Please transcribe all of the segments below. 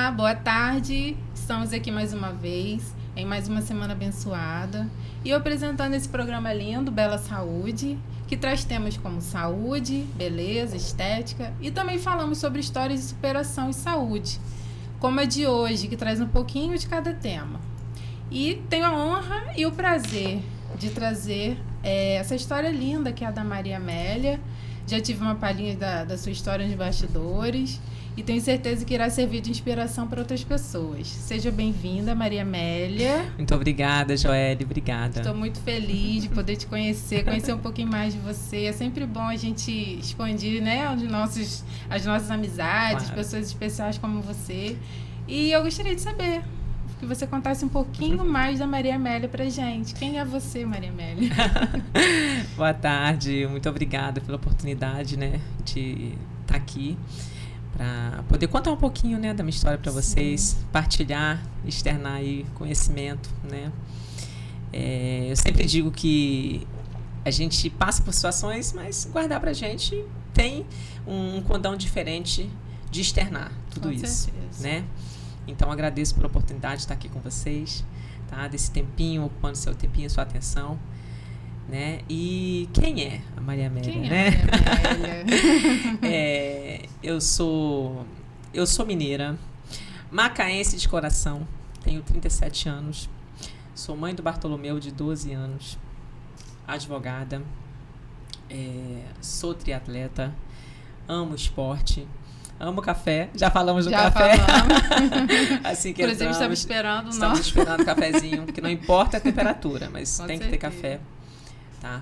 Olá, boa tarde. Estamos aqui mais uma vez, em mais uma semana abençoada. E eu apresentando esse programa lindo, Bela Saúde, que traz temas como saúde, beleza, estética e também falamos sobre histórias de superação e saúde, como a de hoje, que traz um pouquinho de cada tema. E tenho a honra e o prazer de trazer essa história linda que é a da Maria Amélia. Já tive uma palhinha da sua história nos bastidores e tenho certeza que irá servir de inspiração para outras pessoas. Seja bem-vinda, Maria Amélia. Muito obrigada, Joelle, obrigada. Estou muito feliz de poder te conhecer um pouquinho mais de você. É sempre bom a gente expandir, né, as nossas amizades, claro. Pessoas especiais como você. E eu gostaria de saber que você contasse um pouquinho mais da Maria Amélia pra gente. Quem é você, Maria Amélia? Boa tarde, muito obrigada pela oportunidade, né, de estar aqui para poder contar um pouquinho, né, da minha história para vocês, partilhar, externar aí conhecimento, né. Eu sempre digo que a gente passa por situações, mas guardar pra gente tem um condão diferente de externar tudo isso, né. Então, agradeço pela oportunidade de estar aqui com vocês, tá? Desse tempinho, ocupando seu tempinho, sua atenção, né? E quem é a Maria Amélia, quem né? É a Maria Amélia? Eu sou mineira, macaense de coração, tenho 37 anos, sou mãe do Bartolomeu, de 12 anos, advogada, sou triatleta, amo esporte, amo café, já falamos do café. Assim que inclusive estamos esperando o cafezinho, porque não importa a temperatura, mas tem que ter café, tá?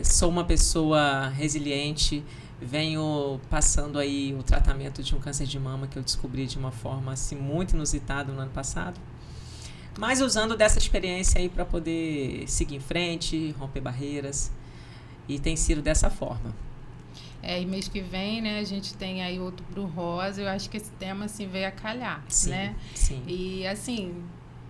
Sou uma pessoa resiliente, venho passando aí o tratamento de um câncer de mama que eu descobri de uma forma assim muito inusitada no ano passado, mas usando dessa experiência aí para poder seguir em frente, romper barreiras, e tem sido dessa forma. E mês que vem, né, a gente tem aí Outubro Rosa. Eu acho que esse tema, assim, veio a calhar, sim, né? Sim. E, assim,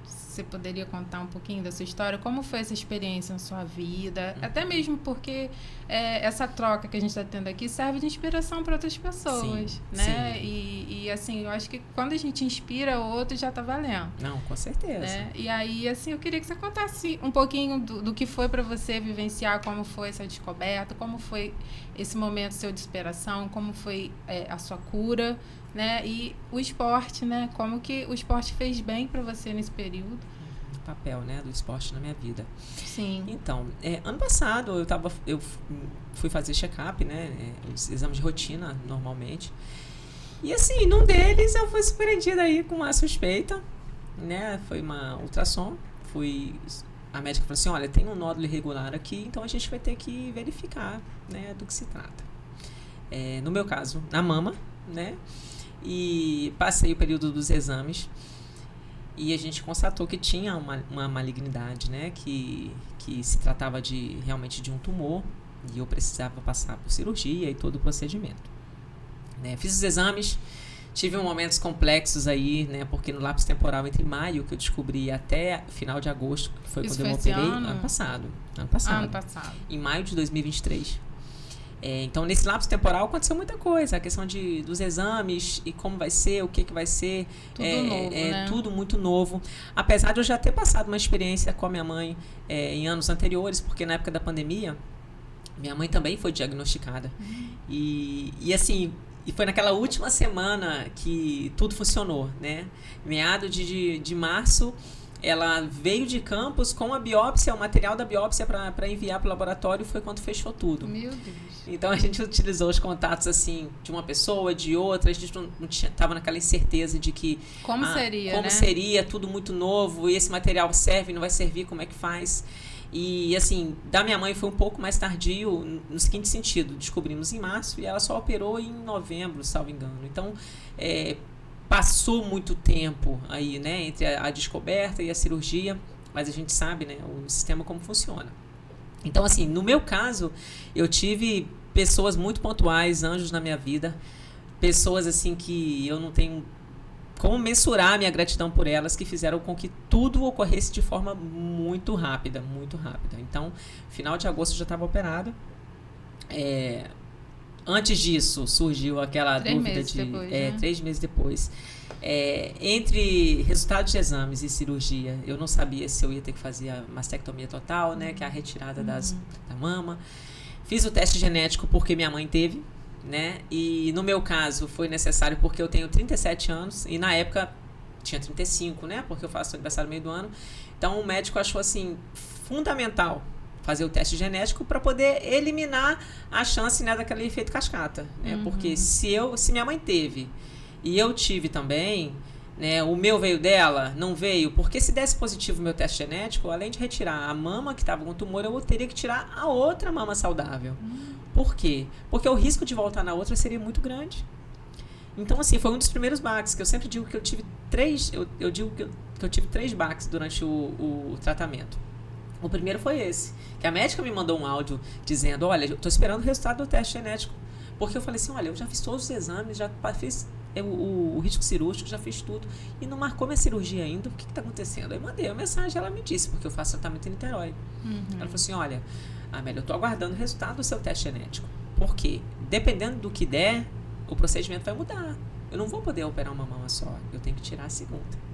você poderia contar um pouquinho da sua história? Como foi essa experiência na sua vida? Até mesmo porque essa troca que a gente está tendo aqui serve de inspiração para outras pessoas, sim, né? Sim. E, assim, eu acho que quando a gente inspira outro, já está valendo. Não, com certeza. Né? E aí, assim, eu queria que você contasse um pouquinho do que foi para você vivenciar, como foi essa descoberta, como foi esse momento seu de inspiração, como foi a sua cura, né? E o esporte, né? Como que o esporte fez bem para você nesse período? O papel, né, do esporte na minha vida. Sim. Então, ano passado eu fui fazer check-up, né, os exames de rotina, normalmente. E assim, num deles eu fui surpreendida aí com uma suspeita, né, foi uma ultrassom. A médica falou assim, olha, tem um nódulo irregular aqui, então a gente vai ter que verificar, né, do que se trata. No meu caso, na mama, né, e passei o período dos exames e a gente constatou que tinha uma malignidade, né, que se tratava realmente de um tumor e eu precisava passar por cirurgia e todo o procedimento, né. Fiz os exames, tive momentos complexos aí, né, porque no lapso temporal entre maio, que eu descobri, até final de agosto, que foi quando eu operei, ano passado, em maio de 2023. Então, nesse lapso temporal aconteceu muita coisa, a questão dos exames e como vai ser, o que vai ser. Tudo novo, né? Tudo muito novo. Apesar de eu já ter passado uma experiência com a minha mãe em anos anteriores, porque na época da pandemia, minha mãe também foi diagnosticada. E assim, foi naquela última semana que tudo funcionou, né? Meado de março, ela veio de Campos com a biópsia, o material da biópsia para enviar para o laboratório, foi quando fechou tudo. Meu Deus. Então a gente utilizou os contatos assim de uma pessoa, de outra, a gente não estava naquela incerteza de que como né? Seria tudo muito novo, e esse material serve, não vai servir, como é que faz? E assim, da minha mãe foi um pouco mais tardio, no seguinte sentido, descobrimos em março e ela só operou em novembro, salvo engano. Então passou muito tempo aí, né, entre a descoberta e a cirurgia, mas a gente sabe, né, o sistema como funciona. Então, assim, no meu caso, eu tive pessoas muito pontuais, anjos na minha vida, pessoas, assim, que eu não tenho como mensurar a minha gratidão por elas, que fizeram com que tudo ocorresse de forma muito rápida, muito rápida. Então, final de agosto eu já estava operada. antes disso, surgiu aquela 3 dúvida meses de... depois, né? 3 meses depois. Entre resultados de exames e cirurgia, eu não sabia se eu ia ter que fazer a mastectomia total, né? Que é a retirada da mama. Fiz o teste genético porque minha mãe teve, né? E no meu caso foi necessário porque eu tenho 37 anos e na época tinha 35, né? Porque eu faço aniversário no meio do ano. Então o médico achou assim fundamental fazer o teste genético para poder eliminar a chance, né, daquele efeito cascata, né? Porque se minha mãe teve e eu tive também, né, o meu veio dela, não veio, porque se desse positivo o meu teste genético, além de retirar a mama que estava com tumor, eu teria que tirar a outra mama saudável. Por quê? Porque o risco de voltar na outra seria muito grande. Então, assim, foi um dos primeiros baques, que eu sempre digo que eu tive 3, eu digo que eu tive 3 baques durante o tratamento. O primeiro foi esse, que a médica me mandou um áudio dizendo, olha, eu estou esperando o resultado do teste genético. Porque eu falei assim, olha, eu já fiz todos os exames, já fiz o risco cirúrgico, já fiz tudo, e não marcou minha cirurgia ainda, o que está acontecendo? Aí mandei a mensagem, ela me disse, porque eu faço tratamento em Niterói. Ela falou assim, olha, Amélia, eu estou aguardando o resultado do seu teste genético. Por quê? Dependendo do que der, o procedimento vai mudar. Eu não vou poder operar uma mama só, eu tenho que tirar a segunda.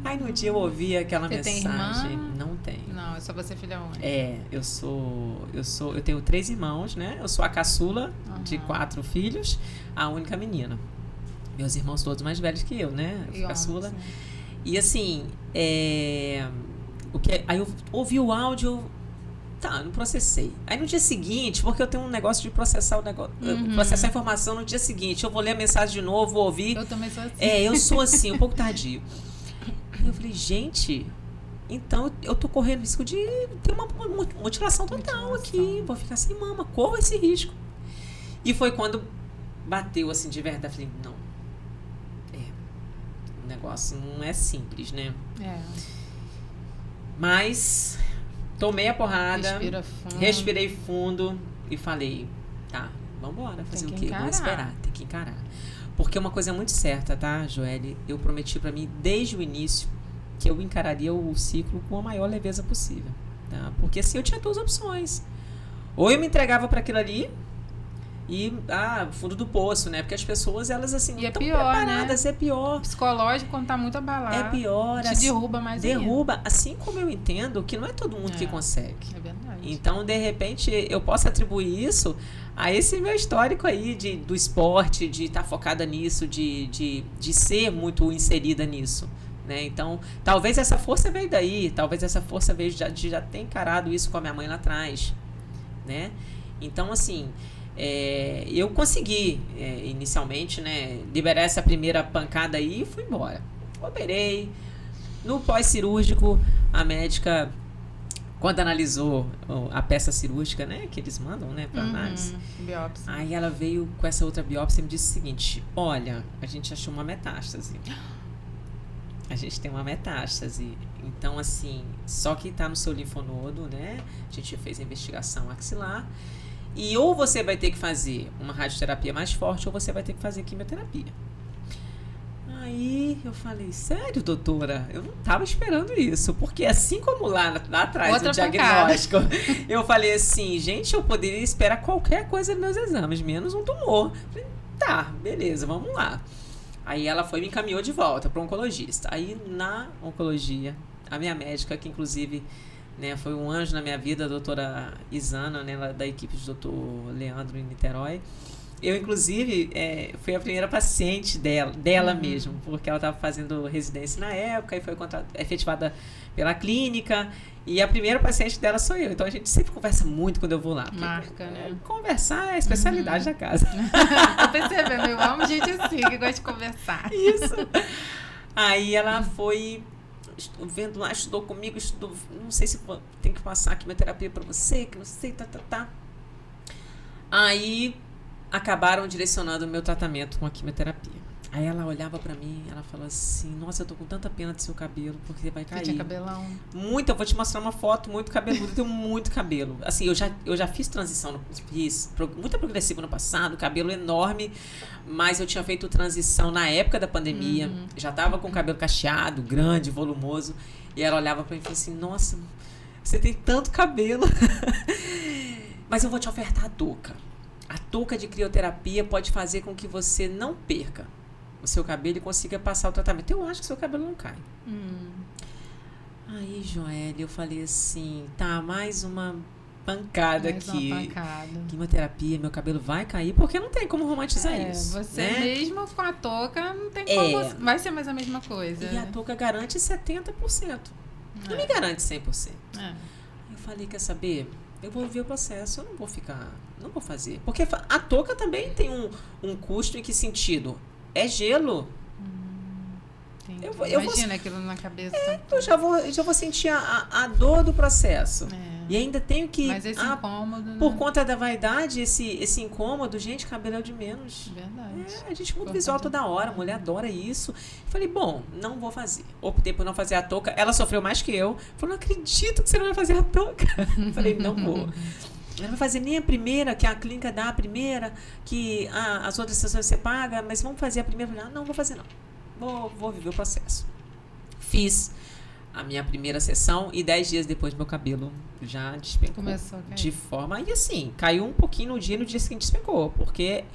Aí no dia eu ouvi aquela Você mensagem. tem irmã? Não tenho. Não, é só você filha única. Eu tenho 3 irmãos, né? Eu sou a caçula de 4 filhos, a única menina. Meus irmãos todos mais velhos que eu, né? Eu caçula. Sim. E assim, aí eu ouvi o áudio, não processei. Aí no dia seguinte, porque eu tenho um negócio de processar o negócio, processar a informação no dia seguinte, eu vou ler a mensagem de novo, vou ouvir. Eu também sou assim. Eu sou assim, um pouco tardio. Aí eu falei, gente, então eu tô correndo risco de ter uma mutilação total aqui, vou ficar sem mama, corro esse risco. E foi quando bateu assim de verdade, falei, não, o negócio não é simples, né? Mas tomei a porrada, respirei fundo e falei, vambora, fazer o quê? Vou esperar, tem que encarar. Porque uma coisa é muito certa, tá, Joelle? Eu prometi pra mim, desde o início, que eu encararia o ciclo com a maior leveza possível. Tá? Porque assim, eu tinha 2 opções. Ou eu me entregava para aquilo ali e, fundo do poço, né? Porque as pessoas, elas assim, não estão preparadas, né? É pior. O psicológico, quando tá muito abalado. É pior. Te derruba mais derruba, assim como eu entendo que não é todo mundo que consegue. É verdade. Então, de repente, eu posso atribuir isso a esse meu histórico aí do esporte, de estar focada nisso, de ser muito inserida nisso. Né? Então, talvez essa força veio daí, talvez essa força veio de já ter encarado isso com a minha mãe lá atrás. Né? Então, assim, eu consegui, inicialmente, né, liberar essa primeira pancada aí e fui embora. Operei. No pós-cirúrgico, a médica, quando analisou a peça cirúrgica, né, que eles mandam, né, para análise, biópsia. Aí ela veio com essa outra biópsia e me disse o seguinte: olha, a gente achou uma metástase. A gente tem uma metástase. Então, assim, só que está no seu linfonodo, né? A gente fez a investigação axilar. E ou você vai ter que fazer uma radioterapia mais forte, ou você vai ter que fazer quimioterapia. Aí eu falei, sério, doutora? Eu não estava esperando isso. Porque assim como lá atrás, outra o diagnóstico, eu falei assim, gente, eu poderia esperar qualquer coisa nos meus exames, menos um tumor. Falei, tá, beleza, vamos lá. Aí ela me encaminhou de volta para o oncologista. Aí na oncologia, a minha médica, que inclusive, né, foi um anjo na minha vida, a doutora Isana, né, da equipe do doutor Leandro em Niterói. Eu, inclusive, fui a primeira paciente dela mesmo, porque ela estava fazendo residência na época e foi efetivada pela clínica. E a primeira paciente dela sou eu. Então, a gente sempre conversa muito quando eu vou lá. Marca, né? Conversar é a especialidade da casa. Tô percebendo, eu amo gente assim, que gosta de conversar. Isso. Aí ela foi vendo lá, estudou comigo, não sei se tem que passar a quimioterapia para você, que não sei, Aí acabaram direcionando o meu tratamento com a quimioterapia. Aí ela olhava pra mim, ela falou assim, nossa, eu tô com tanta pena do seu cabelo, porque vai cair. Você tinha cabelão? Muito, eu vou te mostrar uma foto muito cabeluda, eu tenho muito cabelo. Assim, eu já fiz transição, fiz muita progressiva no passado, cabelo enorme, mas eu tinha feito transição na época da pandemia, já tava com o cabelo cacheado, grande, volumoso, e ela olhava pra mim e falou assim, nossa, você tem tanto cabelo, mas eu vou te ofertar a touca. A touca de crioterapia pode fazer com que você não perca o seu cabelo e consiga passar o tratamento. Eu acho que seu cabelo não cai. Aí, Joelle, eu falei assim, tá, mais uma pancada aqui. Uma pancada. Quimioterapia, meu cabelo vai cair, porque não tem como romantizar isso. Você né? mesmo com a touca não tem como. Vai ser mais a mesma coisa. E a touca garante 70%. Não me garante 100%. Eu falei, quer saber? Eu vou ver o processo, eu não vou ficar, não vou fazer. Porque a touca também tem um custo em que sentido? É gelo. Imagina aquilo na cabeça. Eu já vou sentir a dor do processo. E ainda tenho que... Mas esse incômodo, né? Por conta da vaidade, esse incômodo, gente, cabelo é o de menos. Verdade. A gente muda visual toda hora, a mulher adora isso. Falei, bom, não vou fazer. Optei por não fazer a touca. Ela sofreu mais que eu. Falei, não acredito que você não vai fazer a touca. Falei, não vou. Ela não vai fazer nem a primeira, que a clínica dá a primeira, que as outras sessões você paga, mas vamos fazer a primeira. Falei, não vou fazer não. Vou viver o processo. Fiz a minha primeira sessão e 10 dias depois meu cabelo já despencou. Começou a cair. De forma... E assim, caiu um pouquinho no dia seguinte despencou, porque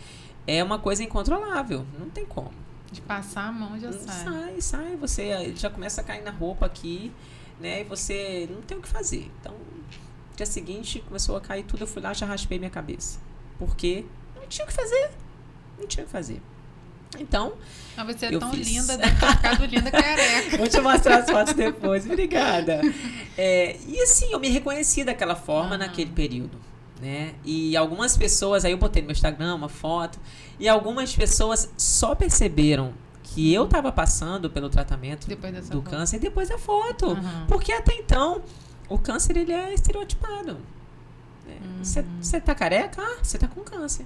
é uma coisa incontrolável. Não tem como. De passar a mão já sai. Sai. Você já começa a cair na roupa aqui, né? E você não tem o que fazer. Então, dia seguinte começou a cair tudo. Eu fui lá, já raspei minha cabeça. Porque não tinha o que fazer. Não tinha o que fazer. Então, você é tão linda, deve ter ficado linda careca. Vou te mostrar as fotos depois. Obrigada. E assim, eu me reconheci daquela forma naquele período, né? E algumas pessoas, aí eu botei no meu Instagram uma foto, e algumas pessoas só perceberam que eu estava passando pelo tratamento do câncer depois da foto. Porque até então, o câncer, ele é estereotipado. Você tá careca? Você tá com câncer.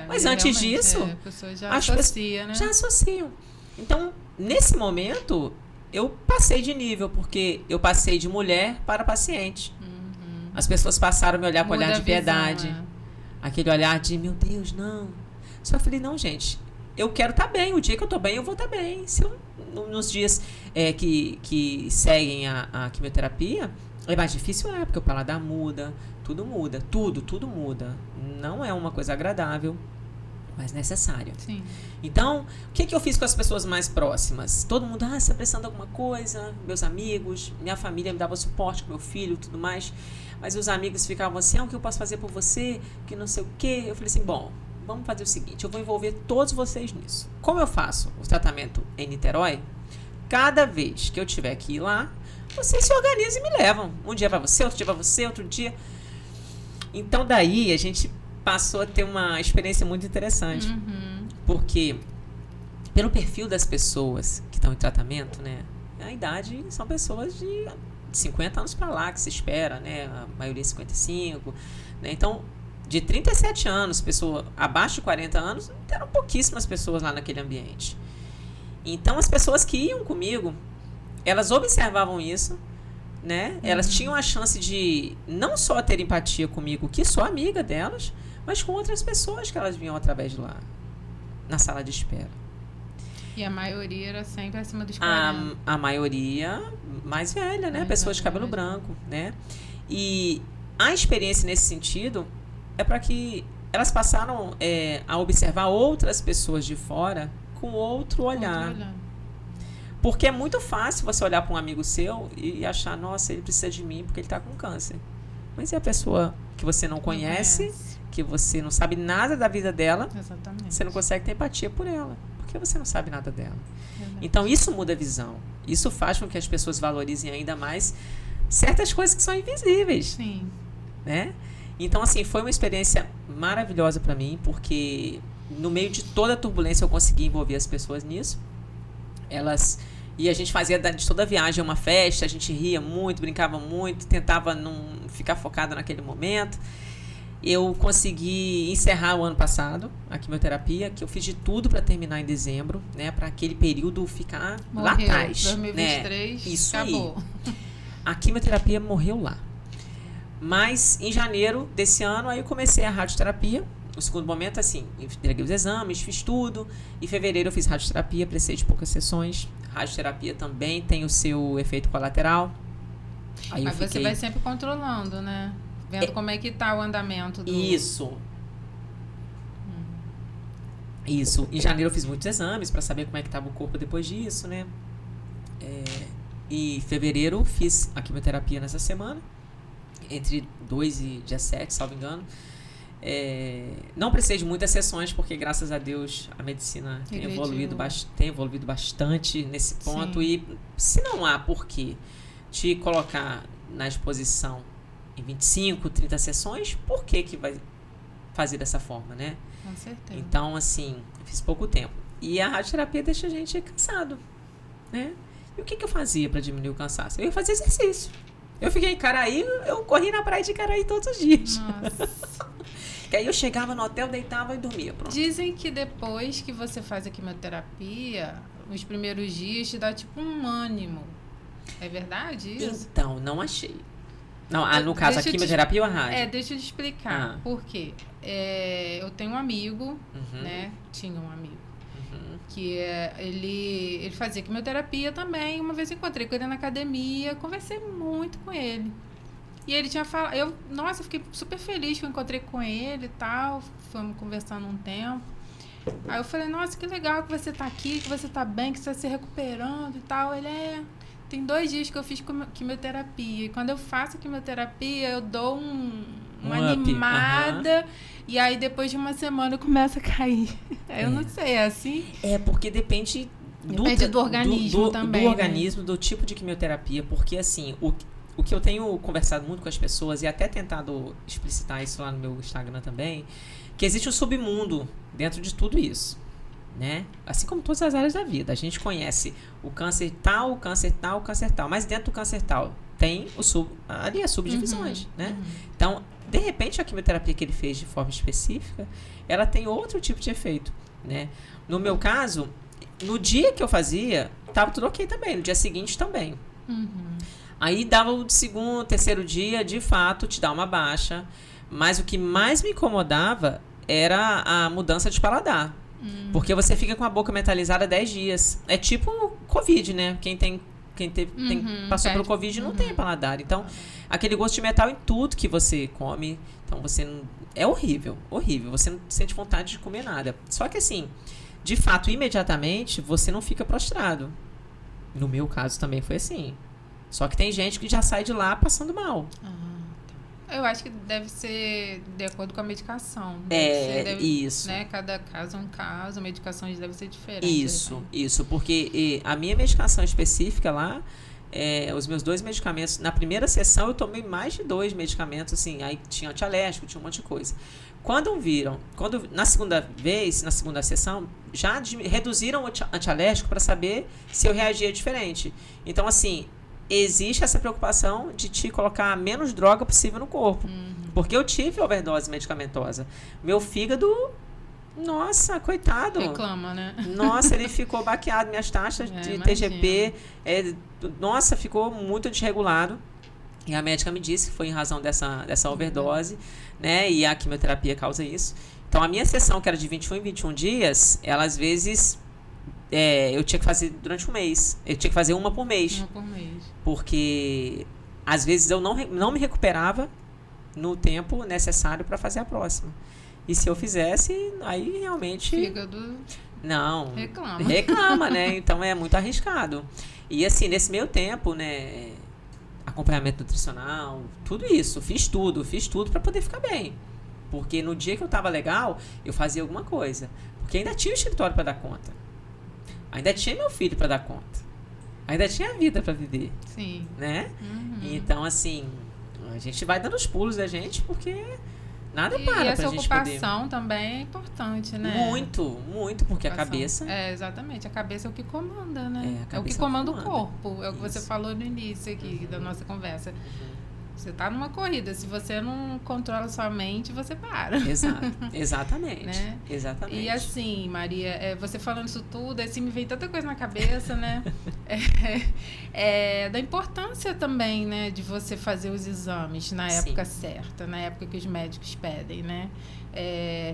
Mas antes disso, a pessoa já associa, né? Já associam. Então, nesse momento, eu passei de nível, porque eu passei de mulher para paciente. As pessoas passaram a me olhar com olhar de piedade. Aquele olhar de, meu Deus, não. Só eu falei, não, gente, eu quero estar bem. O dia que eu estou bem, eu vou estar bem. Se eu, nos dias que seguem a quimioterapia, é mais difícil, porque o paladar muda. Tudo muda, tudo muda. Não é uma coisa agradável, mas necessária. Sim. Então, o que eu fiz com as pessoas mais próximas? Todo mundo, você está precisando de alguma coisa? Meus amigos, minha família me dava suporte com meu filho e tudo mais. Mas os amigos ficavam assim, o que eu posso fazer por você? Que não sei o quê. Eu falei assim, bom, vamos fazer o seguinte, eu vou envolver todos vocês nisso. Como eu faço o tratamento em Niterói, cada vez que eu tiver que ir lá, vocês se organizam e me levam. Um dia para você, outro dia para você, outro dia... Então, daí, a gente passou a ter uma experiência muito interessante. Porque, pelo perfil das pessoas que estão em tratamento, né? A idade são pessoas de 50 anos para lá, que se espera, né? A maioria 55. Né? Então, de 37 anos, pessoa abaixo de 40 anos, eram pouquíssimas pessoas lá naquele ambiente. Então, as pessoas que iam comigo, elas observavam isso, né? Elas tinham a chance de não só ter empatia comigo, que sou amiga delas, mas com outras pessoas que elas vinham através de lá, na sala de espera. E a maioria era sempre acima dos 40. A maioria mais velha, né? Pessoas de cabelo branco, né? E a experiência nesse sentido é para que elas passaram a observar outras pessoas de fora com outro olhar. Porque é muito fácil você olhar para um amigo seu e achar, nossa, ele precisa de mim porque ele está com câncer. Mas e a pessoa que você não conhece, que você não sabe nada da vida dela, você não consegue ter empatia por ela, porque você não sabe nada dela. Então, isso muda a visão. Isso faz com que as pessoas valorizem ainda mais certas coisas que são invisíveis. Sim. Né? Então, assim, foi uma experiência maravilhosa para mim, porque no meio de toda a turbulência eu consegui envolver as pessoas nisso. E a gente fazia de toda a viagem uma festa, a gente ria muito, brincava muito, tentava não ficar focada naquele momento. Eu consegui encerrar o ano passado a quimioterapia, que eu fiz de tudo para terminar em dezembro, né, para aquele período ficar lá atrás. 2023, né? Isso acabou. Aí. A quimioterapia morreu lá. Mas em janeiro desse ano, aí eu comecei a radioterapia. O segundo momento, assim, entreguei os exames, fiz tudo. Em fevereiro eu fiz radioterapia, precisei de poucas sessões. Radioterapia também tem o seu efeito colateral. Aí mas você vai sempre controlando, né? Vendo como é que tá o andamento do... Isso. Isso. Em janeiro eu fiz muitos exames para saber como é que estava o corpo depois disso, né? E em fevereiro fiz a quimioterapia nessa semana, entre 2 e dia 7, salvo engano. Não precisei de muitas sessões, porque graças a Deus a medicina tem evoluído bastante nesse ponto. Sim. E se não há por que te colocar na exposição em 25, 30 sessões, por que vai fazer dessa forma, né? Com certeza. Então, assim, fiz pouco tempo. E a radioterapia deixa a gente cansado, né? E o que eu fazia para diminuir o cansaço? Eu ia fazer exercício. Eu fiquei em Caraí, eu corri na praia de Caraí todos os dias. Nossa. Que aí eu chegava no hotel, deitava e dormia. Pronto. Dizem que depois que você faz a quimioterapia, os primeiros dias te dá tipo um ânimo. É verdade isso? Então, não achei. Não, no caso, a quimioterapia ou a rádio? Deixa eu te explicar. Por quê? Eu tenho um amigo, né? Tinha um amigo. Que ele fazia quimioterapia também. Uma vez eu encontrei com ele na academia, conversei muito com ele. E ele tinha falado... eu fiquei super feliz que eu encontrei com ele e tal. Fomos conversando um tempo. Aí eu falei, nossa, que legal que você tá aqui, que você tá bem, que você tá se recuperando e tal. Ele tem 2 dias que eu fiz quimioterapia. E quando eu faço quimioterapia, eu dou uma animada. E aí, depois de uma semana, eu começo a cair. Eu não sei, é assim? Porque depende do organismo também. Do organismo, do tipo de quimioterapia. Porque, assim, o que eu tenho conversado muito com as pessoas, e até tentado explicitar isso lá no meu Instagram também, que existe um submundo dentro de tudo isso. Né? Assim como todas as áreas da vida. A gente conhece o câncer tal, o câncer tal, o câncer tal. Mas dentro do câncer tal tem ali as subdivisões, né? Então, de repente, a quimioterapia que ele fez de forma específica, ela tem outro tipo de efeito, né? No meu caso, no dia que eu fazia, tava tudo ok também. No dia seguinte também. Aí dava o segundo, terceiro dia, de fato, te dá uma baixa. Mas o que mais me incomodava era a mudança de paladar. Porque você fica com a boca metalizada 10 dias. É tipo Covid, né? Quem passou pelo Covid não tem paladar. Então, aquele gosto de metal em tudo que você come. Então, você não... É horrível, horrível. Você não sente vontade de comer nada. Só que, assim, de fato, imediatamente, você não fica prostrado. No meu caso, também foi assim. Só que tem gente que já sai de lá passando mal. Eu acho que deve ser de acordo com a medicação. Isso. Né? Cada caso é um caso, a medicação deve ser diferente. Isso. Porque a minha medicação específica lá, os meus 2 medicamentos, na primeira sessão eu tomei mais de 2 medicamentos, assim, aí tinha antialérgico, tinha um monte de coisa. Na segunda sessão, já reduziram o antialérgico para saber se eu reagia diferente. Então, assim, existe essa preocupação de te colocar a menos droga possível no corpo. Porque eu tive overdose medicamentosa. Meu fígado, nossa, coitado. Reclama, né? Nossa, ele ficou baqueado. Minhas taxas de TGP, nossa, ficou muito desregulado. E a médica me disse que foi em razão dessa overdose, né? E a quimioterapia causa isso. Então, a minha sessão, que era de 21 em 21 dias, ela às vezes... eu tinha que fazer durante um mês. Eu tinha que fazer uma por mês. Porque, às vezes, eu não me recuperava no tempo necessário para fazer a próxima. E se eu fizesse, aí realmente... Fígado... Não. Reclama, né? Então, é muito arriscado. E, assim, nesse meio tempo, né... Acompanhamento nutricional, tudo isso. Fiz tudo para poder ficar bem. Porque no dia que eu tava legal, eu fazia alguma coisa. Porque ainda tinha o escritório para dar conta. Ainda tinha meu filho para dar conta. Ainda tinha a vida para viver. Sim. Né? Então, assim, a gente vai dando os pulos da gente porque nada para e essa pra gente ocupação poder... também é importante, né? Muito, porque a cabeça... exatamente. A cabeça é o que comanda, né? É o que comanda o corpo. É o que você falou no início aqui da nossa conversa. Você tá numa corrida, se você não controla sua mente, você para. Exatamente. Né? Exatamente. E assim, Maria, você falando isso tudo, assim, me veio tanta coisa na cabeça, né? Da importância também, né, de você fazer os exames na época certa, na época que os médicos pedem, né?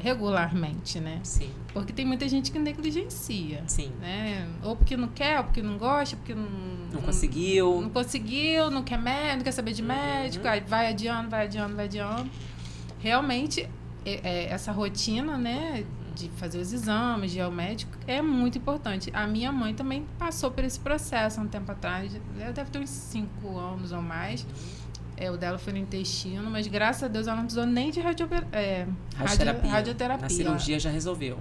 Regularmente, né? Sim. Porque tem muita gente que negligencia. Sim. Né? Ou porque não quer, ou porque não gosta, porque não conseguiu. Não conseguiu, não quer médico, não quer saber de médico, aí vai adiando. Realmente, essa rotina, né? de fazer os exames, de ir ao médico, é muito importante. A minha mãe também passou por esse processo há um tempo atrás. Ela deve ter uns 5 anos ou mais. O dela foi no intestino, mas graças a Deus ela não precisou nem de radioterapia. Na cirurgia já resolveu.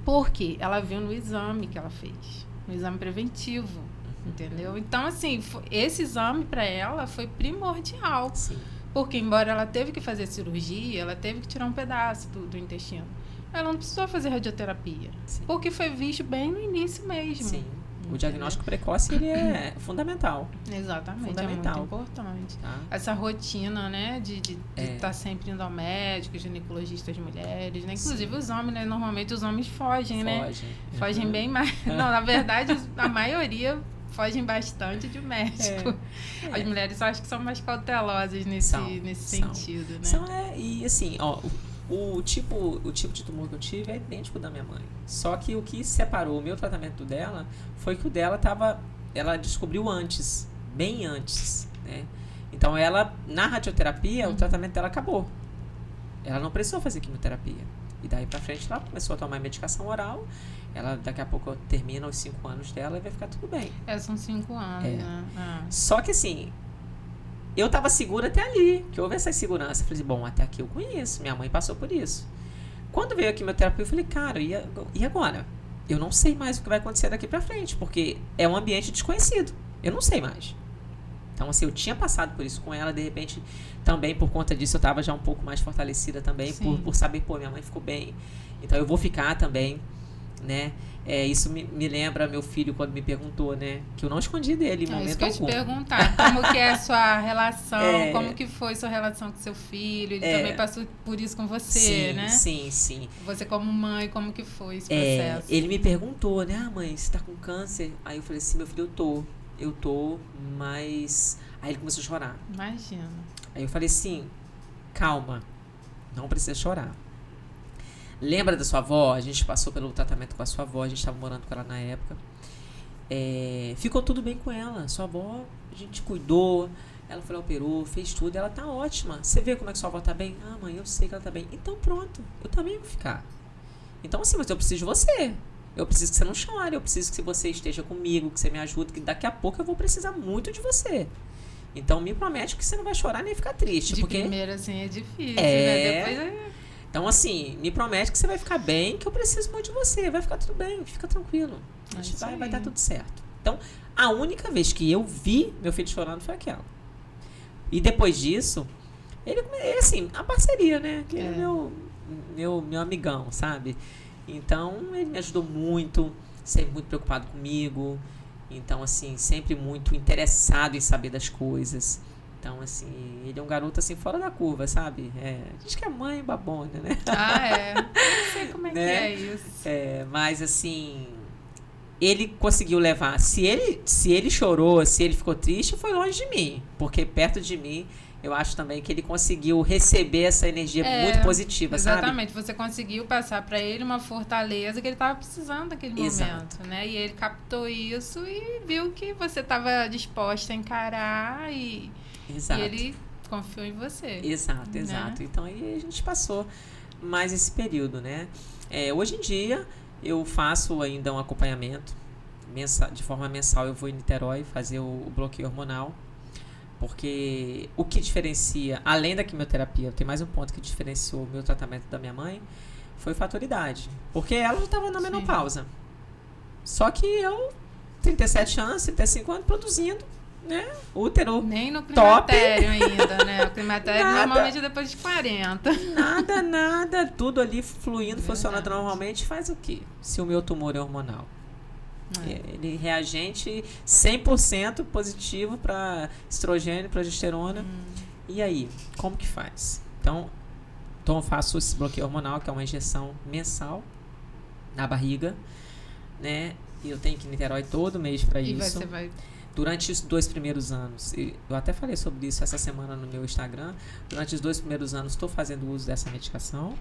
Porque ela viu no exame que ela fez. No exame preventivo. Entendeu? Então, assim, esse exame para ela foi primordial. Sim. Porque, embora ela teve que fazer cirurgia, ela teve que tirar um pedaço do intestino. Ela não precisou fazer radioterapia. Sim. Porque foi visto bem no início mesmo. Sim. O diagnóstico precoce, ele é fundamental. Exatamente, fundamental. É muito importante. Tá? Essa rotina, né, de estar sempre indo ao médico, ginecologistas mulheres, né? Inclusive os homens, né? Normalmente os homens fogem, né? Fogem bem mais. Não, na verdade, a maioria fogem bastante de médico. As mulheres acho que são mais cautelosas nesse sentido, né? E assim, ó, o tipo de tumor que eu tive é idêntico da minha mãe. Só que o que separou o meu tratamento dela foi que o dela ela descobriu antes, bem antes, né? Então ela, na radioterapia, o tratamento dela acabou. Ela não precisou fazer quimioterapia. E daí pra frente ela começou a tomar medicação oral. Ela daqui a pouco termina os 5 anos dela e vai ficar tudo bem. São 5 anos, né? Só que assim, eu tava segura até ali, que houve essa insegurança. Eu falei, bom, até aqui eu conheço, minha mãe passou por isso. Quando veio a quimioterapia, eu falei, cara, e agora? Eu não sei mais o que vai acontecer daqui pra frente, porque é um ambiente desconhecido. Eu não sei mais. Então, assim, eu tinha passado por isso com ela, de repente, também por conta disso, eu tava já um pouco mais fortalecida também, por saber, minha mãe ficou bem, então eu vou ficar também, né? Isso me lembra meu filho quando me perguntou, né? Que eu não escondi dele em momento isso que eu algum. te perguntar. Como que é a sua relação? Como que foi sua relação com seu filho? Ele também passou por isso com você, né? Sim. Você como mãe, como que foi esse processo? Ele me perguntou, né? Mãe, você tá com câncer? Aí eu falei assim, meu filho, eu tô, mas... Aí ele começou a chorar. Imagina. Aí eu falei assim, calma, não precisa chorar. Lembra da sua avó? A gente passou pelo tratamento com a sua avó, a gente estava morando com ela na época. Ficou tudo bem com ela. Sua avó, a gente cuidou, ela foi lá, operou, fez tudo, ela tá ótima. Você vê como é que sua avó tá bem? Ah, mãe, eu sei que ela tá bem. Então pronto, eu também vou ficar. Então assim, mas eu preciso de você. Eu preciso que você não chore, eu preciso que você esteja comigo, que você me ajude, que daqui a pouco eu vou precisar muito de você. Então me promete que você não vai chorar nem ficar triste. De porque primeiro assim é difícil, né? Depois Então, assim, me promete que você vai ficar bem, que eu preciso muito de você. Vai ficar tudo bem, fica tranquilo. A gente vai dar tudo certo. Então, a única vez que eu vi meu filho chorando foi aquela. E depois disso, ele assim, a parceria, né? Que é meu amigão, sabe? Então, ele me ajudou muito, sempre muito preocupado comigo. Então, assim, sempre muito interessado em saber das coisas. Então, assim, ele é um garoto, assim, fora da curva, sabe? Diz que é mãe babona, né? Não sei como é que é isso. Mas, assim, ele conseguiu levar. Se ele chorou, se ele ficou triste, foi longe de mim. Porque perto de mim, eu acho também que ele conseguiu receber essa energia muito positiva, exatamente. sabe? Você conseguiu passar para ele uma fortaleza que ele estava precisando naquele momento, né? E ele captou isso e viu que você estava disposta a encarar e ele confiou em você. Exato. Então aí a gente passou mais esse período, né? Hoje em dia eu faço ainda um acompanhamento de forma mensal. Eu vou em Niterói fazer o bloqueio hormonal, porque o que diferencia, além da quimioterapia, tem mais um ponto que diferenciou o meu tratamento da minha mãe, foi fator idade, porque ela já estava na menopausa. Só que eu, 37 anos, 35 anos, produzindo, né? Útero nem no top. climatério ainda, né? O climatério normalmente depois de 40. Nada, tudo ali fluindo, funcionando normalmente. Faz o quê? Se o meu tumor é hormonal? Ele é reagente 100% positivo para estrogênio, progesterona. E aí, como que faz? Então eu faço esse bloqueio hormonal, que é uma injeção mensal na barriga, né? E eu tenho que ir em Niterói todo mês para isso. Durante os 2 primeiros anos, eu até falei sobre isso essa semana no meu Instagram, durante os 2 primeiros anos estou fazendo uso dessa medicação.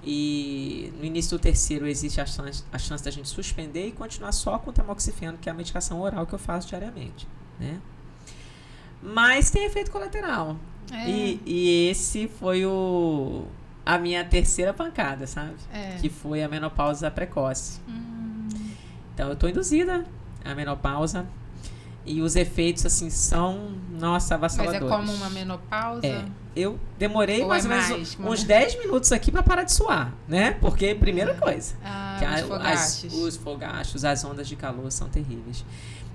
E no início do 3º existe a chance da gente suspender e continuar só com o tamoxifeno, que é a medicação oral que eu faço diariamente, né? Mas tem efeito colateral. E esse foi o a minha terceira pancada, sabe? É. Que foi a menopausa precoce. Então, eu tô induzida à menopausa. E os efeitos, assim, são, nossa, avassaladores. Mas é como uma menopausa? É. Eu demorei Ou mais é ou menos mais, como uns 10 minutos aqui pra parar de suar, né? Porque, primeira coisa, que os fogachos. os fogachos, as ondas de calor são terríveis.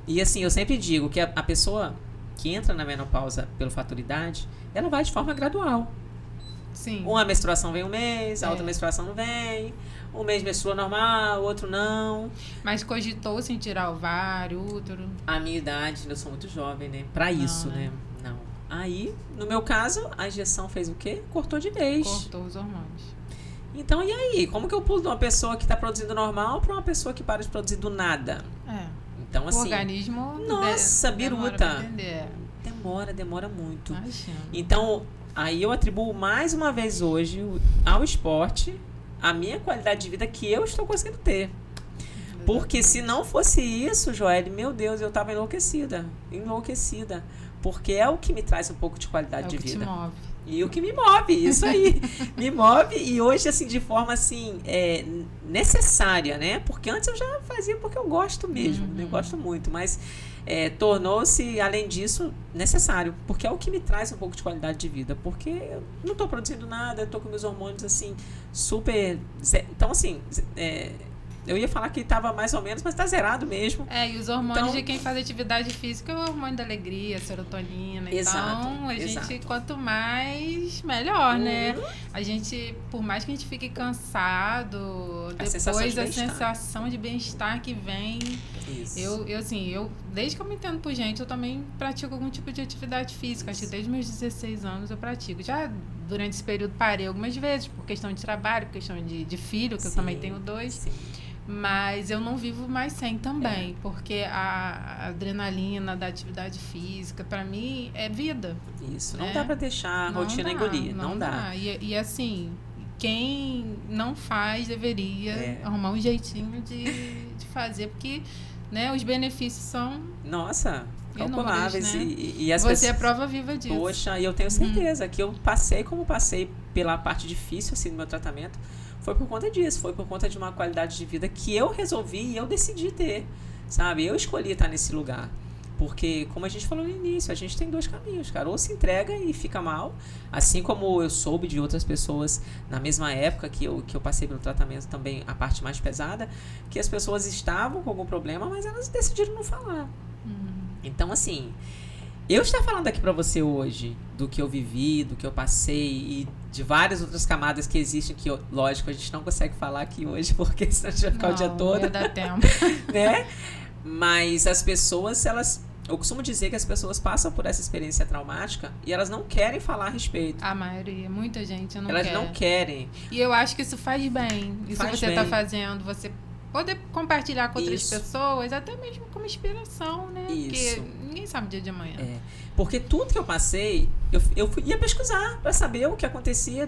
E, assim, eu sempre digo que a pessoa que entra na menopausa pelo fator idade, ela vai de forma gradual. Sim. Uma menstruação vem um mês, a outra É. menstruação não vem. Um mês menstrua normal, o outro não. Mas cogitou-se em tirar ovário, útero? A minha idade, eu sou muito jovem, né? Pra isso, né? Não. Aí, no meu caso, a injeção fez o quê? Cortou de vez. Cortou os hormônios. Então, e aí? Como que eu pulo de uma pessoa que tá produzindo normal pra uma pessoa que para de produzir do nada? É. Então, O assim... organismo... Nossa, demora biruta. pra entender. Demora muito. Imagina. Então, aí eu atribuo mais uma vez hoje ao esporte a minha qualidade de vida que eu estou conseguindo ter. Porque se não fosse isso, Joelle, meu Deus, eu tava enlouquecida. Porque é o que me traz um pouco de qualidade de vida. É o que te move. E o que me move, isso aí. Me move e hoje, assim, de forma, assim, necessária, né? Porque antes eu já fazia porque eu gosto mesmo, né? Eu gosto muito, mas tornou-se, além disso, necessário. Porque é o que me traz um pouco de qualidade de vida. Porque eu não estou produzindo nada, estou com meus hormônios, assim, super... Então, assim... eu ia falar que estava mais ou menos, mas está zerado mesmo. E os hormônios Então, de quem faz atividade física é o hormônio da alegria, a serotonina. Exato, Então, a gente, exato. quanto mais, melhor, né? A gente, por mais que a gente fique cansado, sensação depois de a bem-estar. sensação de bem-estar que vem. Isso. Eu, desde que eu me entendo por gente, eu também pratico algum tipo de atividade física. Acho que desde meus 16 anos eu pratico. Já durante esse período parei algumas vezes, por questão de trabalho, por questão de filho, que eu também tenho 2. Sim. Mas eu não vivo mais sem também, porque a adrenalina da atividade física, para mim, é vida. Isso. Não né? dá para deixar a rotina engolir. Não dá. E assim, quem não faz deveria arrumar um jeitinho de fazer, porque né, os benefícios são Nossa, calculáveis. inúmeros, né? E as Você pessoas... é prova viva disso. Poxa, e eu tenho certeza que eu passei como passei pela parte difícil assim, do meu tratamento. Foi por conta disso, foi por conta de uma qualidade de vida que eu resolvi e eu decidi ter, sabe? Eu escolhi estar nesse lugar. Porque, como a gente falou no início, a gente tem 2 caminhos, cara. Ou se entrega e fica mal, assim como eu soube de outras pessoas na mesma época que eu passei pelo tratamento também, a parte mais pesada, que as pessoas estavam com algum problema, mas elas decidiram não falar. Então, assim, eu estar falando aqui pra você hoje do que eu vivi, do que eu passei e de várias outras camadas que existem que, lógico, a gente não consegue falar aqui hoje porque senão a gente vai ficar o dia todo. Não ia dar tempo. Né? Mas as pessoas, eu costumo dizer que as pessoas passam por essa experiência traumática e elas não querem falar a respeito. A maioria, muita gente não Elas quer. não querem. E eu acho que isso faz bem. Isso Faz você bem. está fazendo, você poder compartilhar com outras Isso. pessoas, até mesmo como inspiração, né? Isso. Porque ninguém sabe o dia de amanhã. Porque tudo que eu passei, ia pesquisar para saber o que acontecia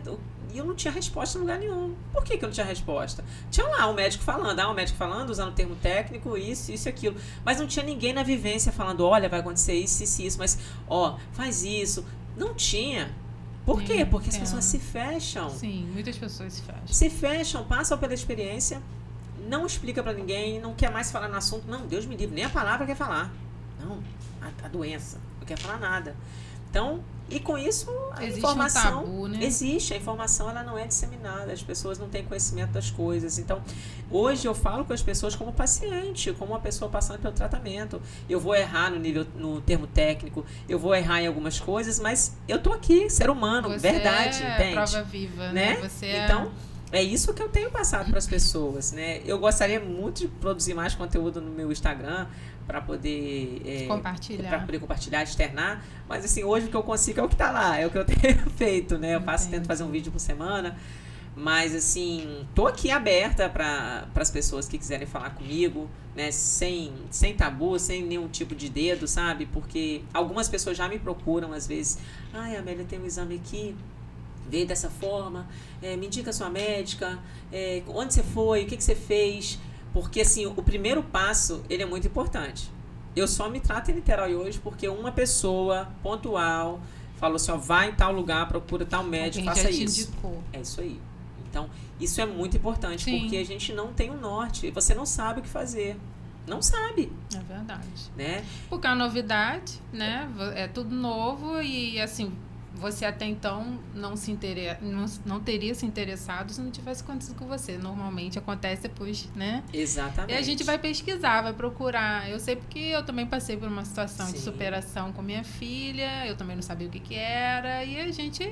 e eu não tinha resposta em lugar nenhum. Por que eu não tinha resposta? Tinha lá um médico falando, usando o termo técnico, isso e aquilo. Mas não tinha ninguém na vivência falando, olha, vai acontecer isso, mas, faz isso. Não tinha. Por quê? Porque as pessoas se fecham. Sim, muitas pessoas se fecham. Se fecham, passam pela experiência, não explica pra ninguém, não quer mais falar no assunto. Não, Deus me livre, nem a palavra quer falar. Não, a doença, não quer falar nada. Então, e com isso, a Existe informação... um tabu, né? Existe, a informação ela não é disseminada, as pessoas não têm conhecimento das coisas. Então, hoje eu falo com as pessoas como paciente, como uma pessoa passando pelo tratamento. Eu vou errar no termo técnico, eu vou errar em algumas coisas, mas eu tô aqui, ser humano, Você verdade, é entende? prova viva, Né? Você Então, é isso que eu tenho passado para as pessoas, né? Eu gostaria muito de produzir mais conteúdo no meu Instagram para poder compartilhar, externar, mas assim, hoje o que eu consigo é o que tá lá, é o que eu tenho feito, né? Eu tento fazer um vídeo por semana, mas assim, tô aqui aberta para as pessoas que quiserem falar comigo, né? Sem tabu, sem nenhum tipo de dedo, sabe? Porque algumas pessoas já me procuram às vezes, ai, Amélia, tem um exame aqui, veio dessa forma, me indica a sua médica, onde você foi, o que você fez, porque assim, o primeiro passo, ele é muito importante. Eu só me trato em Niterói hoje porque uma pessoa pontual falou assim, ó, vai em tal lugar, procura tal médico, Alguém faça já te isso. indicou. É isso aí. Então, isso é muito importante, Sim. porque a gente não tem um norte, você não sabe o que fazer. Não sabe, É verdade. né? Porque é uma novidade, né? É tudo novo e, assim, você até então não teria se interessado se não tivesse acontecido com você. Normalmente acontece depois, né? Exatamente. E a gente vai pesquisar, vai procurar. Eu sei porque eu também passei por uma situação de Sim. superação com minha filha, eu também não sabia o que era, e a gente...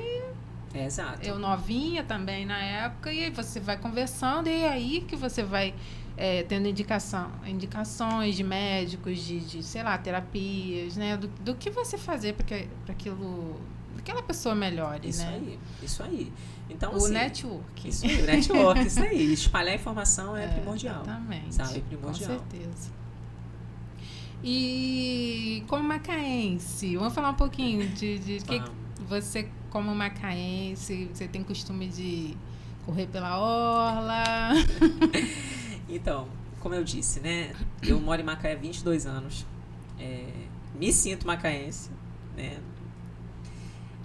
Exato. Eu novinha também na época, e aí você vai conversando, e é aí que você vai tendo indicações de médicos, de, sei lá, terapias, né? Do que você fazer para aquela pessoa melhore, Isso né? aí, isso aí. Então, O assim, network. Isso aí, o network, isso aí. Espalhar informação é primordial. Exatamente. Sabe? É primordial. Com certeza. E como macaense, vamos falar um pouquinho de que você, como macaense, você tem costume de correr pela orla? Então, como eu disse, né? Eu moro em Macaé há 22 anos. Me sinto macaense, né?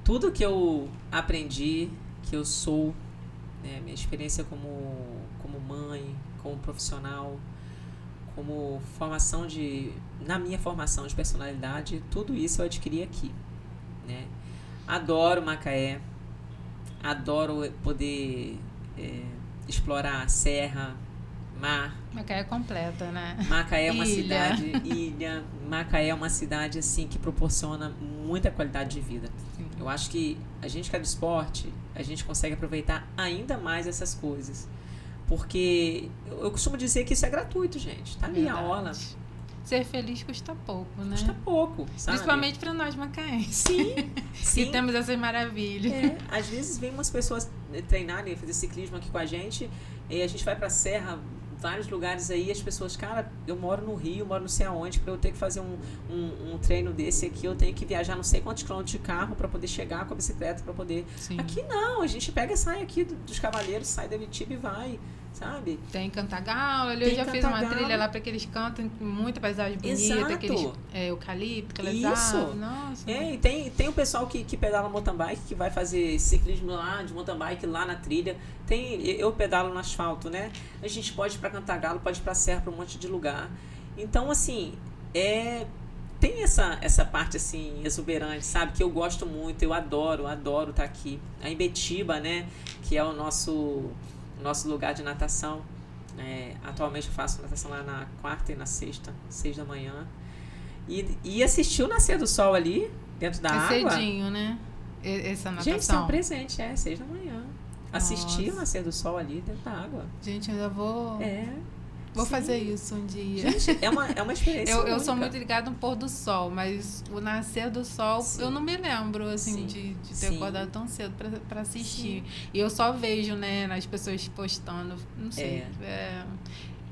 Tudo que eu aprendi, que eu sou, né? Minha experiência como mãe, como profissional, como na minha formação de personalidade, tudo isso eu adquiri aqui, né? Adoro Macaé, adoro poder explorar serra, mar. Macaé é completa, né? Macaé é uma Ilha. ilha. Macaé é uma cidade assim que proporciona muita qualidade de vida. Sim. Eu acho que a gente que é do esporte, a gente consegue aproveitar ainda mais essas coisas. Porque eu costumo dizer que isso é gratuito, gente. Tá ali Verdade. a orla. Ser feliz custa pouco, né? Custa pouco, sabe? Principalmente para nós macaenses. Sim, sim. Que temos essas maravilhas. Às vezes vem umas pessoas treinarem, fazer ciclismo aqui com a gente, e a gente vai pra serra, vários lugares aí, as pessoas, cara, eu moro no Rio, moro não sei aonde, pra eu ter que fazer um treino desse aqui, eu tenho que viajar não sei quantos quilômetros de carro pra poder chegar com a bicicleta, pra poder... Sim. Aqui não, a gente pega e sai aqui dos Cavaleiros, sai da Vitiba e vai, sabe? Tem Cantagalo, ali eu Tem já fiz uma Cantagalo. trilha lá para que eles cantam, muita paisagem bonita, Exato. aqueles eucalipto, aquelas Isso. árvores, nossa. E tem o pessoal que pedala mountain bike, que vai fazer ciclismo lá, de mountain bike lá na trilha. Eu pedalo no asfalto, né? A gente pode ir pra Cantagalo, pode ir pra serra, pra um monte de lugar. Então, assim, tem essa parte, assim, exuberante, sabe? Que eu gosto muito, eu adoro estar aqui. A Imbetiba, né? Que é o nosso lugar de natação. Atualmente eu faço natação lá na quarta e na sexta, 6 da manhã. E assistir o nascer do sol ali, dentro da água. Cedinho, né? Essa natação. Gente, isso é um presente, 6 da manhã. Assistir o nascer do sol ali dentro da água. Gente, eu ainda vou Sim. fazer isso um dia. Gente, é uma experiência eu sou única. muito ligada no pôr do sol, mas o nascer do sol, Sim. eu não me lembro, assim, Sim. de ter Sim. acordado tão cedo pra assistir. Sim. E eu só vejo, né, nas pessoas postando, não sei,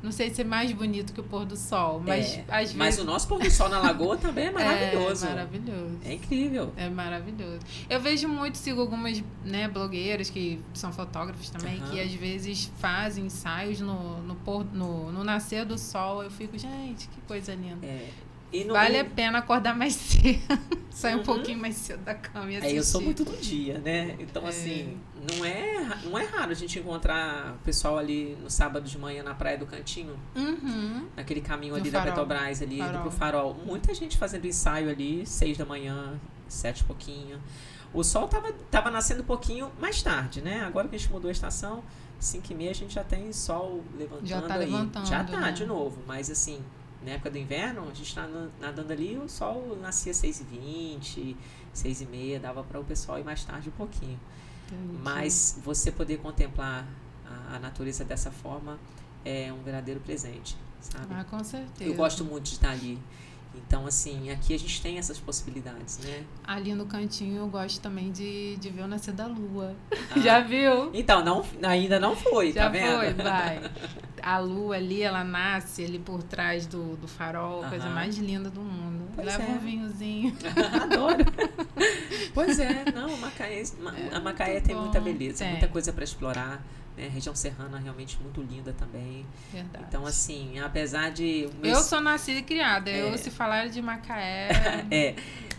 não sei se é mais bonito que o pôr do sol, mas às vezes... Mas o nosso pôr do sol na lagoa também é maravilhoso. É maravilhoso. É incrível. É maravilhoso. Eu vejo muito, sigo algumas, né, blogueiras que são fotógrafos também, que às vezes fazem ensaios no nascer do sol. Eu fico, gente, que coisa linda. Vale a pena acordar mais cedo. Sair um pouquinho mais cedo da cama e assistir. Eu sou muito do dia, né? Então, assim, não é raro a gente encontrar o pessoal ali no sábado de manhã na Praia do Cantinho. Naquele caminho ali da Petrobras, ali, indo pro Farol. Muita gente fazendo ensaio ali, 6 da manhã, 7 e pouquinho. O sol tava nascendo um pouquinho mais tarde, né? Agora que a gente mudou a estação, 5h30 a gente já tem sol levantando. Já tá aí. levantando, Já tá, né? de novo. Mas, assim, na época do inverno, a gente tá nadando ali, o sol nascia 6h20, 6h30, dava para o pessoal ir mais tarde um pouquinho. Entendi. Mas você poder contemplar a natureza dessa forma é um verdadeiro presente, sabe? Ah, com certeza. Eu gosto muito de estar ali. Então, assim, aqui a gente tem essas possibilidades, né? Ali no cantinho eu gosto também de ver o nascer da lua. Já viu? Então, ainda não foi, Já tá vendo? foi, vai. A lua ali, ela nasce ali por trás do farol, coisa mais linda do mundo. Pois Leva um vinhozinho. Adoro. Pois é, não, a Macaé tem muita beleza, muita coisa para explorar. Né? Região serrana realmente muito linda também. Verdade. Então, assim, apesar de... Eu sou nascida e criada. Se falar de Macaé...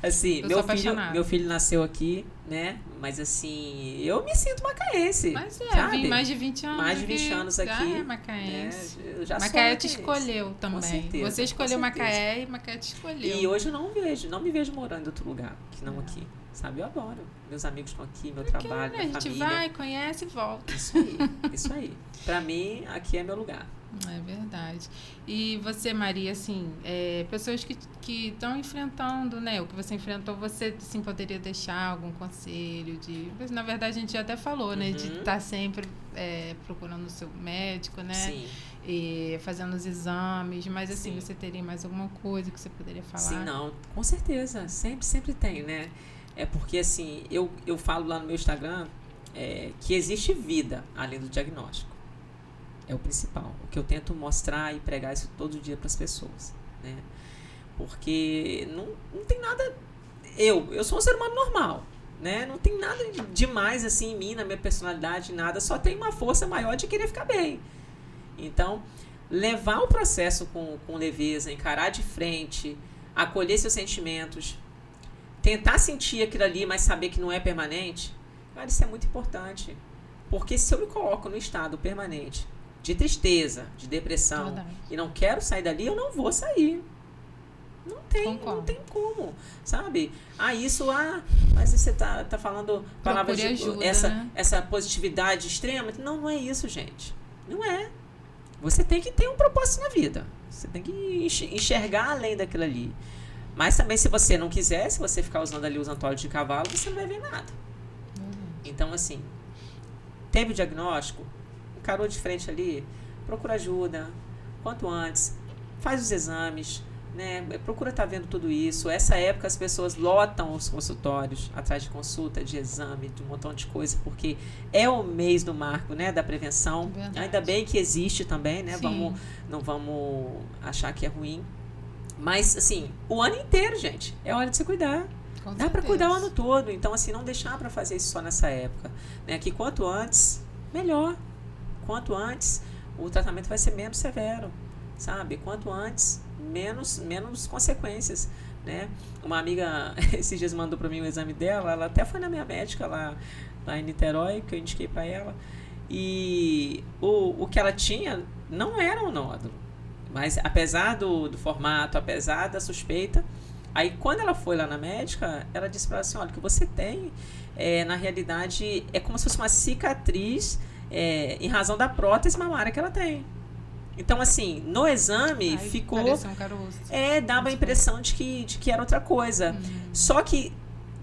Assim, Eu sou apaixonada. meu filho nasceu aqui, né? Mas assim, eu me sinto macaense. Mas sabe? vim mais de 20 anos. Mais de 20 aqui, anos já aqui. é macaense. Né? Eu já sou Macaé te macaense. escolheu também. Com certeza, Você escolheu com certeza. Macaé e Macaé te escolheu. E hoje eu não me vejo morando em outro lugar, que não aqui. Sabe? Eu adoro. Meus amigos estão aqui, meu trabalho, né? minha A gente família. vai, conhece e volta. Isso aí, isso aí. Pra mim, aqui é meu lugar. É verdade. E você, Maria, assim, pessoas que estão enfrentando, né? O que você enfrentou, você, assim, poderia deixar algum conselho de... Na verdade, a gente já até falou, né? De estar sempre procurando o seu médico, né? Sim. E fazendo os exames. Mas, assim, você teria mais alguma coisa que você poderia falar? Sim, não. Com certeza. Sempre tem, né? É porque, assim, eu falo lá no meu Instagram que existe vida além do diagnóstico. É o principal. O que eu tento mostrar e pregar isso todo dia para as pessoas, né? Porque não tem nada... Eu sou um ser humano normal, né? Não tem nada demais, assim, em mim, na minha personalidade, nada. Só tem uma força maior de querer ficar bem. Então, levar o processo com leveza, encarar de frente, acolher seus sentimentos, tentar sentir aquilo ali, mas saber que não é permanente, cara, isso é muito importante. Porque se eu me coloco no estado permanente de tristeza, de depressão, Verdade. e não quero sair dali, eu não vou sair. Não tem como, sabe? Mas você tá falando palavras de ajuda, essa positividade extrema. Não é isso, gente. Não é. Você tem que ter um propósito na vida. Você tem que enxergar além daquilo ali. Mas também, se você não quiser, se você ficar usando ali os antólios de cavalo, você não vai ver nada. Então, assim, teve o diagnóstico, encarou de frente ali, procura ajuda, quanto antes, faz os exames, né? Procura estar vendo tudo isso. Essa época as pessoas lotam os consultórios atrás de consulta, de exame, de um montão de coisa, porque é o mês do marco, né, da prevenção. Verdade. Ainda bem que existe também, né? Sim. Não vamos achar que é ruim. Mas, assim, o ano inteiro, gente, é hora de se cuidar. Com Dá para certeza. cuidar o ano todo. Então, assim, não deixar para fazer isso só nessa época. Né? Que quanto antes, melhor. Quanto antes, o tratamento vai ser menos severo. Sabe? Quanto antes, menos consequências. Né? Uma amiga, esses dias mandou para mim o exame dela. Ela até foi na minha médica lá em Niterói, que eu indiquei para ela. E o que ela tinha não era um nódulo. Mas apesar do formato, apesar da suspeita, aí quando ela foi lá na médica, ela disse para ela assim, olha, o que você tem, na realidade, é como se fosse uma cicatriz em razão da prótese mamária que ela tem. Então, assim, no exame ficou... Parecia um caroço. Dava a impressão de que era outra coisa. Só que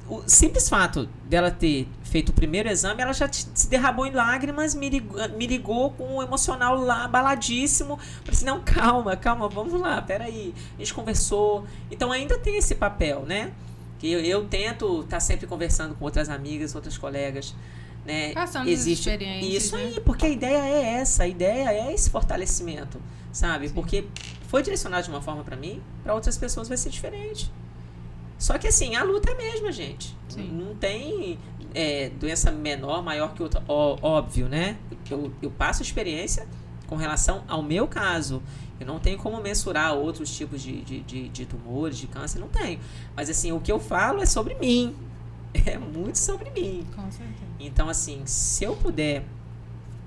o simples fato dela ter feito o primeiro exame, ela já se derramou em lágrimas, me ligou com um emocional lá abaladíssimo. Falei assim, não, calma, vamos lá, peraí. A gente conversou. Então ainda tem esse papel, né? Que eu tento estar sempre conversando com outras amigas, outras colegas, né? Passando as experiências. Isso aí, porque a ideia é essa, a ideia é esse fortalecimento, sabe? Sim. Porque foi direcionado de uma forma para mim, para outras pessoas vai ser diferente. Só que assim, a luta é a mesma, gente. Sim. Não tem doença menor, maior que outra. Óbvio, né? Eu passo experiência com relação ao meu caso. Eu não tenho como mensurar outros tipos de tumores, de câncer, não tenho. Mas assim, o que eu falo é sobre mim. É muito sobre mim. Com certeza. Então, assim, se eu puder,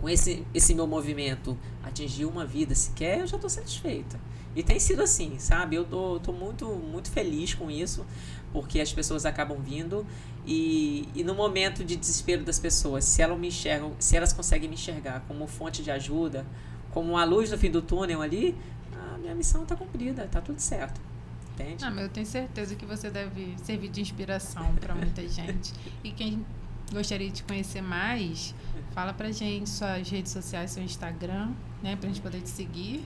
com esse meu movimento, atingir uma vida sequer, eu já estou satisfeita. E tem sido assim, sabe? Eu tô muito, muito feliz com isso, porque as pessoas acabam vindo e no momento de desespero das pessoas, se elas conseguem me enxergar como fonte de ajuda, como a luz no fim do túnel ali, a minha missão está cumprida, tá tudo certo. Entende? Mas eu tenho certeza que você deve servir de inspiração para muita gente. E quem gostaria de te conhecer mais, fala pra gente suas redes sociais, seu Instagram, né, pra gente poder te seguir,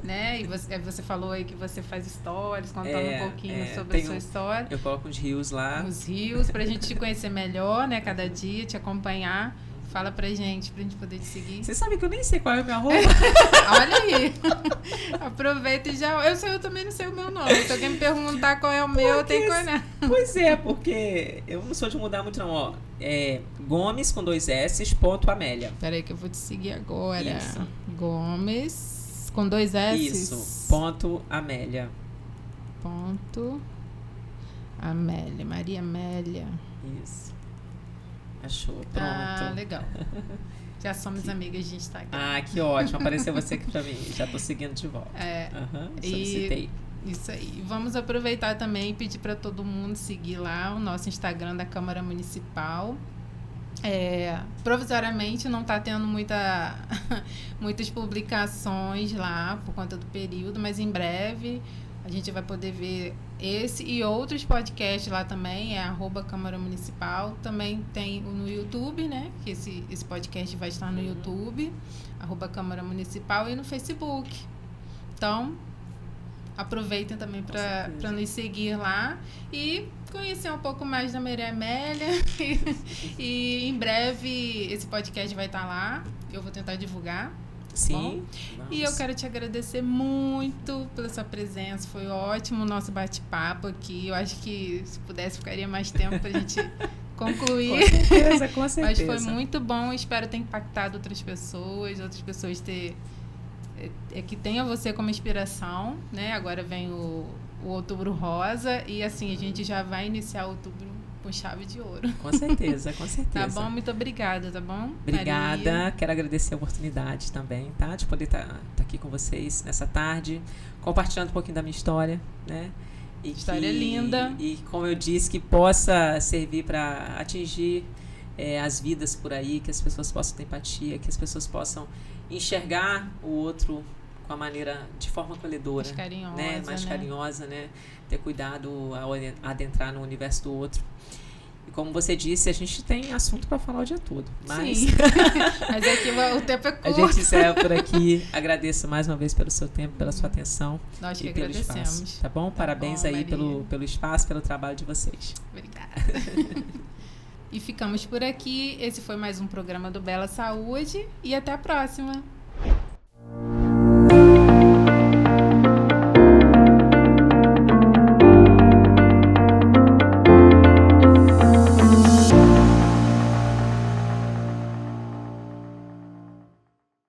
né? E você falou aí que você faz stories, contando um pouquinho sobre a sua história. Eu coloco uns rios lá. Os rios, pra gente te conhecer melhor, né, cada dia, te acompanhar. Fala pra gente poder te seguir. Você sabe que eu nem sei qual é o meu arroba? Olha aí. Aproveita e já... Eu também não sei o meu nome. Se alguém me perguntar qual é o meu, eu tenho que olhar. Pois é, porque eu não sou de mudar muito não, ó. Gomes com 2 S, ponto Amélia. Peraí que eu vou te seguir agora. Isso. Gomes com 2 S. Isso, ponto Amélia. Ponto Amélia, Maria Amélia. Isso. Achou, pronto. Ah, legal. Já somos amigas de Instagram. Ah, que ótimo. Apareceu você aqui pra mim. Já tô seguindo de volta. Solicitei. Isso aí. Vamos aproveitar também e pedir para todo mundo seguir lá o nosso Instagram da Câmara Municipal. Provisoriamente não está tendo muitas publicações lá por conta do período, mas em breve a gente vai poder ver esse e outros podcasts lá também, @Câmara Municipal. Também tem no YouTube, né? Que esse podcast vai estar no YouTube, @Câmara Municipal, e no Facebook. Então, aproveitem também para nos seguir lá e conhecer um pouco mais da Maria Amélia. E em breve esse podcast vai estar lá. Eu vou tentar divulgar. Sim. E eu quero te agradecer muito pela sua presença. Foi ótimo o nosso bate-papo aqui. Eu acho que se pudesse ficaria mais tempo para a gente concluir. Com certeza. Mas foi muito bom. Espero ter impactado outras pessoas que tenha você como inspiração, né? Agora vem o Outubro Rosa e assim a gente já vai iniciar outubro com chave de ouro. Com certeza, com certeza. Tá bom? Muito obrigada, tá bom? Obrigada. Maria. Quero agradecer a oportunidade também, tá? De poder estar aqui com vocês nessa tarde, compartilhando um pouquinho da minha história, né? História linda. E como eu disse, que possa servir para atingir as vidas por aí, que as pessoas possam ter empatia, que as pessoas possam enxergar o outro com a maneira, de forma acolhedora, mais carinhosa, né? Mais carinhosa, né? Ter cuidado ao adentrar no universo do outro. E como você disse, a gente tem assunto para falar o dia todo. Mas, sim. Mas aqui o tempo é curto. A gente encerra por aqui. Agradeço mais uma vez pelo seu tempo, pela sua atenção. Nós que e pelo agradecemos. Espaço, tá bom? Parabéns bom, aí pelo espaço, pelo trabalho de vocês. Obrigada. E ficamos por aqui. Esse foi mais um programa do Bela Saúde. E até a próxima.